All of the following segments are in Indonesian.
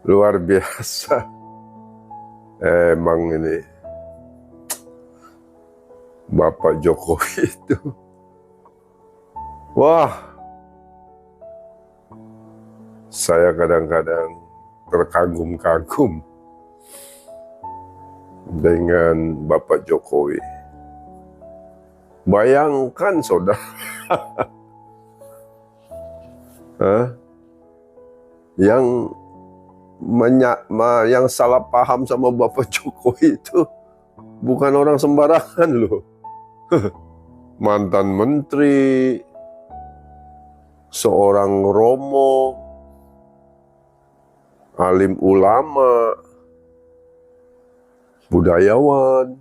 Luar biasa. Emang ini Bapak Jokowi itu. Wah, saya kadang-kadang terkagum-kagum dengan Bapak Jokowi. Bayangkan saudara, yang salah paham sama Bapak Jokowi itu bukan orang sembarangan loh. Mantan menteri, seorang romo, alim ulama, budayawan,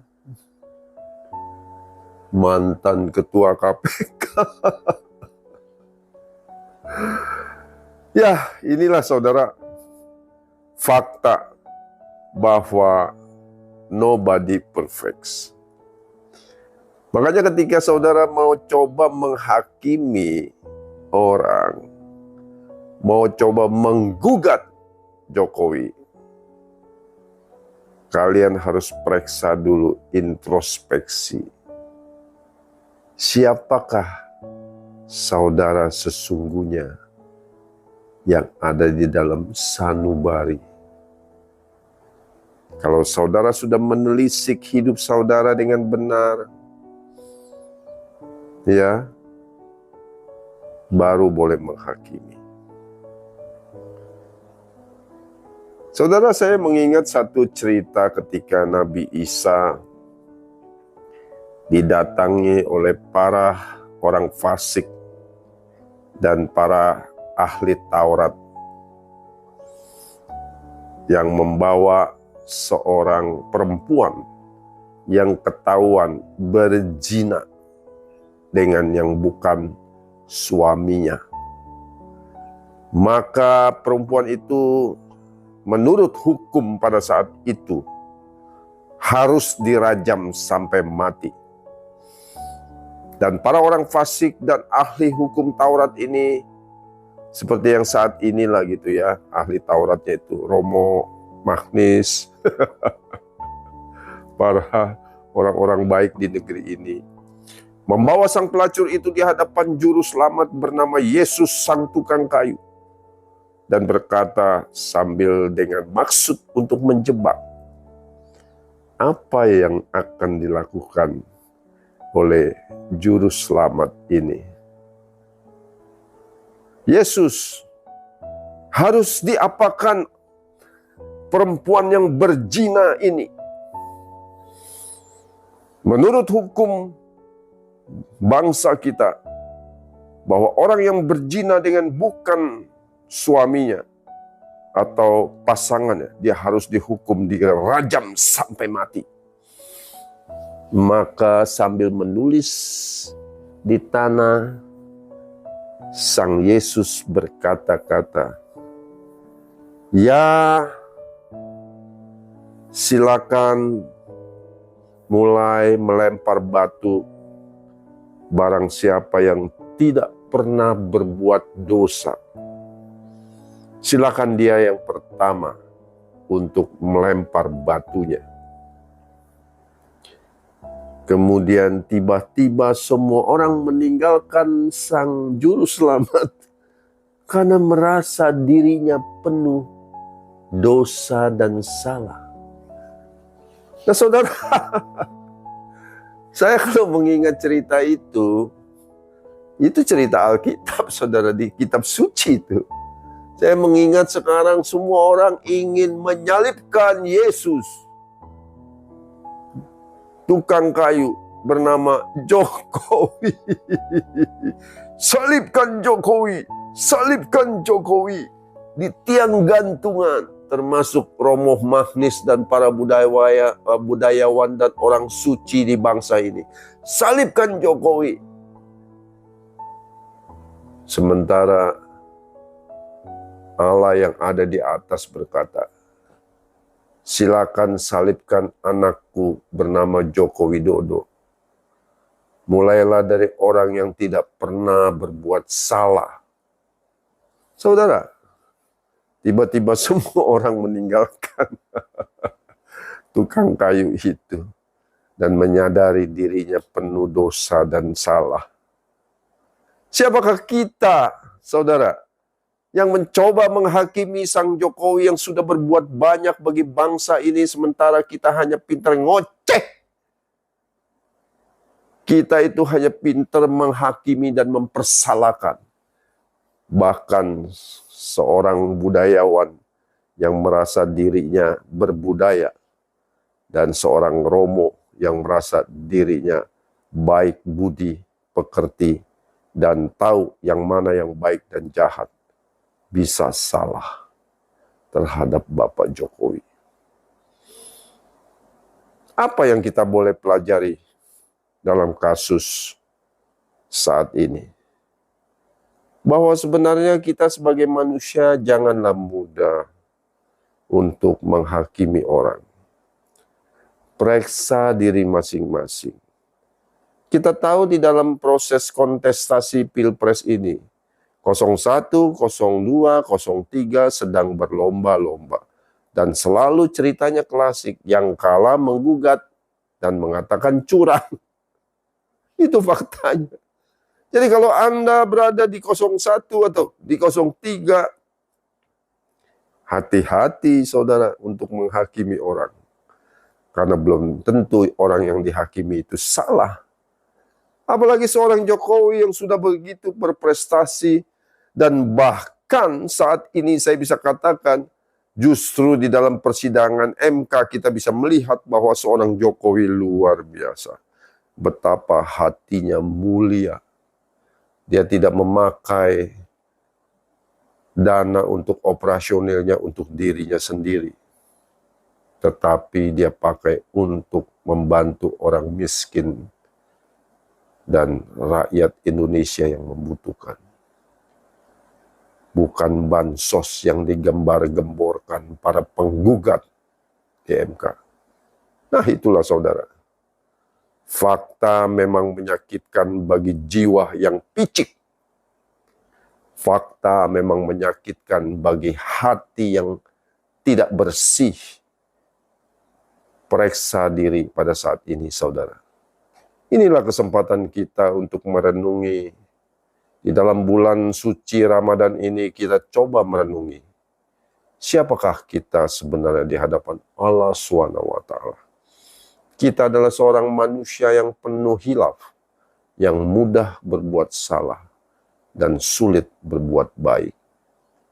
mantan ketua KPK. Ya, inilah saudara, fakta bahwa nobody perfect. Makanya ketika saudara mau coba menghakimi orang, mau coba menggugat Jokowi, kalian harus periksa dulu, introspeksi. Siapakah saudara sesungguhnya yang ada di dalam sanubari? Kalau saudara sudah menelisik hidup saudara dengan benar, ya, baru boleh menghakimi. Saudara, saya mengingat satu cerita ketika Nabi Isa didatangi oleh para orang fasik dan para ahli Taurat yang membawa seorang perempuan yang ketahuan berzina dengan yang bukan suaminya. Maka perempuan itu menurut hukum pada saat itu harus dirajam sampai mati. Dan para orang fasik dan ahli hukum Taurat ini seperti yang saat inilah gitu ya, ahli Tauratnya itu Romo, Magnis, para orang-orang baik di negeri ini, membawa sang pelacur itu di hadapan juru selamat bernama Yesus sang tukang kayu, dan berkata sambil dengan maksud untuk menjebak, apa yang akan dilakukan oleh juru selamat ini? Yesus harus diapakan perempuan yang berzina ini? Menurut hukum bangsa kita, bahwa orang yang berzina dengan bukan suaminya atau pasangannya, dia harus dihukum, dirajam sampai mati. Maka sambil menulis di tanah, Sang Yesus berkata-kata, ya, silakan mulai melempar batu barang siapa yang tidak pernah berbuat dosa. Silakan dia yang pertama untuk melempar batunya. Kemudian tiba-tiba semua orang meninggalkan sang juru selamat karena merasa dirinya penuh dosa dan salah. Nah saudara, saya kalau mengingat cerita itu cerita Alkitab saudara, di kitab suci itu. Saya mengingat sekarang semua orang ingin menyalibkan Yesus. Tukang kayu bernama Jokowi. Salibkan Jokowi, salibkan Jokowi. Di tiang gantungan, termasuk Romo Magnis dan para budayawan dan orang suci di bangsa ini. Salibkan Jokowi. Sementara Allah yang ada di atas berkata, silakan salibkan anakku bernama Joko Widodo. Mulailah dari orang yang tidak pernah berbuat salah. Saudara, tiba-tiba semua orang meninggalkan tukang kayu itu dan menyadari dirinya penuh dosa dan salah. Siapakah kita, saudara, yang mencoba menghakimi Sang Jokowi yang sudah berbuat banyak bagi bangsa ini, sementara kita hanya pintar ngoceh? Kita itu hanya pintar menghakimi dan mempersalahkan. Bahkan seorang budayawan yang merasa dirinya berbudaya dan seorang romo yang merasa dirinya baik budi, pekerti, dan tahu yang mana yang baik dan jahat, bisa salah terhadap Bapak Jokowi. Apa yang kita boleh pelajari dalam kasus saat ini? Bahwa sebenarnya kita sebagai manusia janganlah mudah untuk menghakimi orang. Periksa diri masing-masing. Kita tahu di dalam proses kontestasi Pilpres ini, 01, 02, 03 sedang berlomba-lomba. Dan selalu ceritanya klasik, yang kalah menggugat dan mengatakan curang. Itu faktanya. Jadi kalau Anda berada di 01 atau di 03, hati-hati saudara untuk menghakimi orang. Karena belum tentu orang yang dihakimi itu salah. Apalagi seorang Jokowi yang sudah begitu berprestasi, dan bahkan saat ini saya bisa katakan, justru di dalam persidangan MK kita bisa melihat bahwa seorang Jokowi luar biasa. Betapa hatinya mulia. Dia tidak memakai dana untuk operasionalnya untuk dirinya sendiri. Tetapi dia pakai untuk membantu orang miskin dan rakyat Indonesia yang membutuhkan. Bukan bansos yang digembar-gemborkan para penggugat di MK. Nah itulah saudara. Fakta memang menyakitkan bagi jiwa yang picik. Fakta memang menyakitkan bagi hati yang tidak bersih. Periksa diri pada saat ini saudara. Inilah kesempatan kita untuk merenungi. Di dalam bulan suci Ramadan ini kita coba merenungi. Siapakah kita sebenarnya di hadapan Allah SWT? Kita adalah seorang manusia yang penuh hilaf, yang mudah berbuat salah, dan sulit berbuat baik.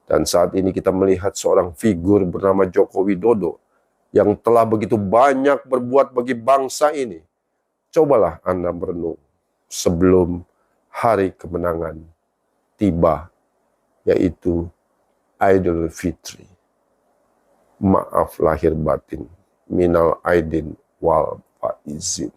Dan saat ini kita melihat seorang figur bernama Joko Widodo, yang telah begitu banyak berbuat bagi bangsa ini. Cobalah Anda merenung sebelum hari kemenangan tiba, yaitu Idul Fitri. Maaf lahir batin, minal aidin wal faizin.